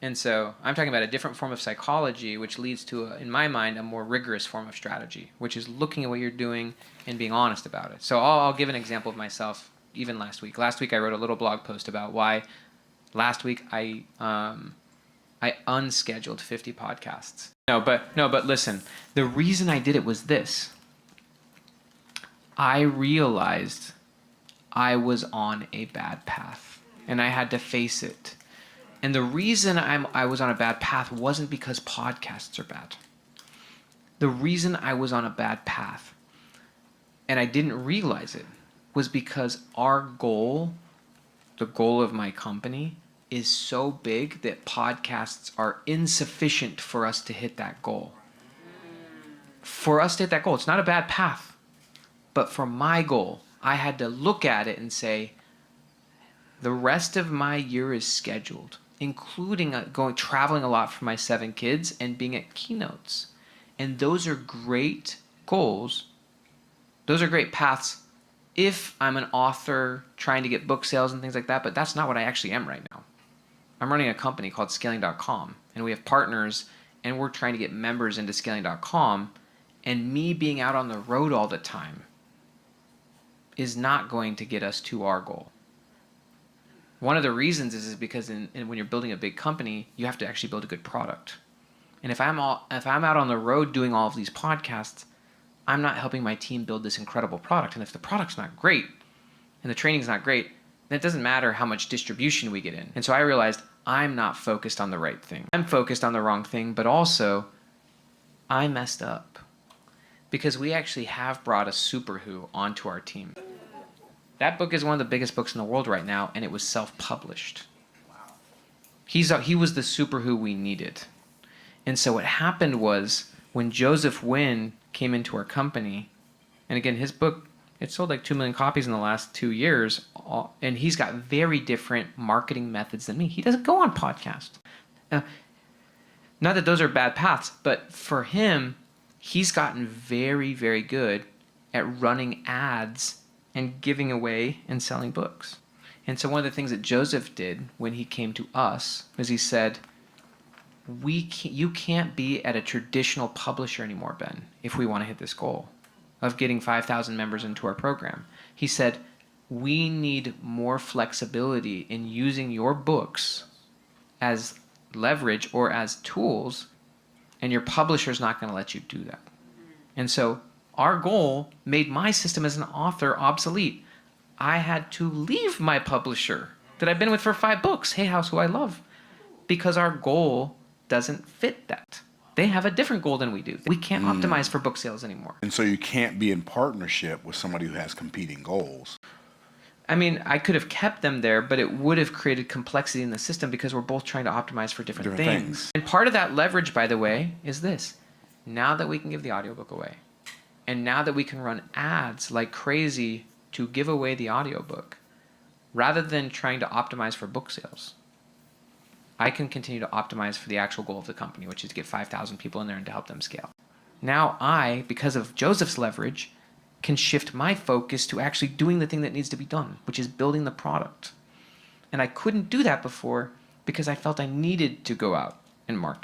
And so I'm talking about a different form of psychology, which leads to, in my mind, a more rigorous form of strategy, which is looking at what you're doing and being honest about it. So I'll give an example of myself. Even last week. Last week I wrote a little blog post about why last week I unscheduled 50 podcasts. But listen. The reason I did it was this. I realized I was on a bad path, and I had to face it. And the reason I was on a bad path wasn't because podcasts are bad. The reason I was on a bad path, and I didn't realize it, was because our goal, the goal of my company, is so big that podcasts are insufficient for us to hit that goal. For us to hit that goal, it's not a bad path. But for my goal, I had to look at it and say, the rest of my year is scheduled, including traveling a lot for my 7 kids and being at keynotes. And those are great goals. Those are great paths if I'm an author trying to get book sales and things like that, but that's not what I actually am right now. I'm running a company called scaling.com, and we have partners, and we're trying to get members into scaling.com, and me being out on the road all the time is not going to get us to our goal. One of the reasons is because when you're building a big company, you have to actually build a good product. And if I'm out on the road doing all of these podcasts, I'm not helping my team build this incredible product. And if the product's not great and the training's not great, then it doesn't matter how much distribution we get in. And so I realized I'm not focused on the right thing. I'm focused on the wrong thing, but also I messed up because we actually have brought a super who onto our team. That book is one of the biggest books in the world right now, and it was self-published. He was the super who we needed. And so what happened was when Joseph Wynn came into our company, and again, his book, it sold like 2 million copies in the last 2 years, and he's got very different marketing methods than me. He doesn't go on podcasts. Not that those are bad paths, but for him, he's gotten very, very good at running ads and giving away and selling books. And so one of the things that Joseph did when he came to us was he said, you can't be at a traditional publisher anymore, Ben, if we want to hit this goal of getting 5,000 members into our program. He said, we need more flexibility in using your books as leverage or as tools, and your publisher's not going to let you do that. And so our goal made my system as an author obsolete. I had to leave my publisher that I've been with for 5 books, Hay House, who I love, because our goal doesn't fit that. They have a different goal than we do. We can't optimize for book sales anymore. And so you can't be in partnership with somebody who has competing goals. I mean, I could have kept them there, but it would have created complexity in the system because we're both trying to optimize for different things. And part of that leverage, by the way, is this. Now that we can give the audiobook away, and now that we can run ads like crazy to give away the audiobook, rather than trying to optimize for book sales, I can continue to optimize for the actual goal of the company, which is to get 5,000 people in there and to help them scale. Now I, because of Joseph's leverage, can shift my focus to actually doing the thing that needs to be done, which is building the product. And I couldn't do that before because I felt I needed to go out and market.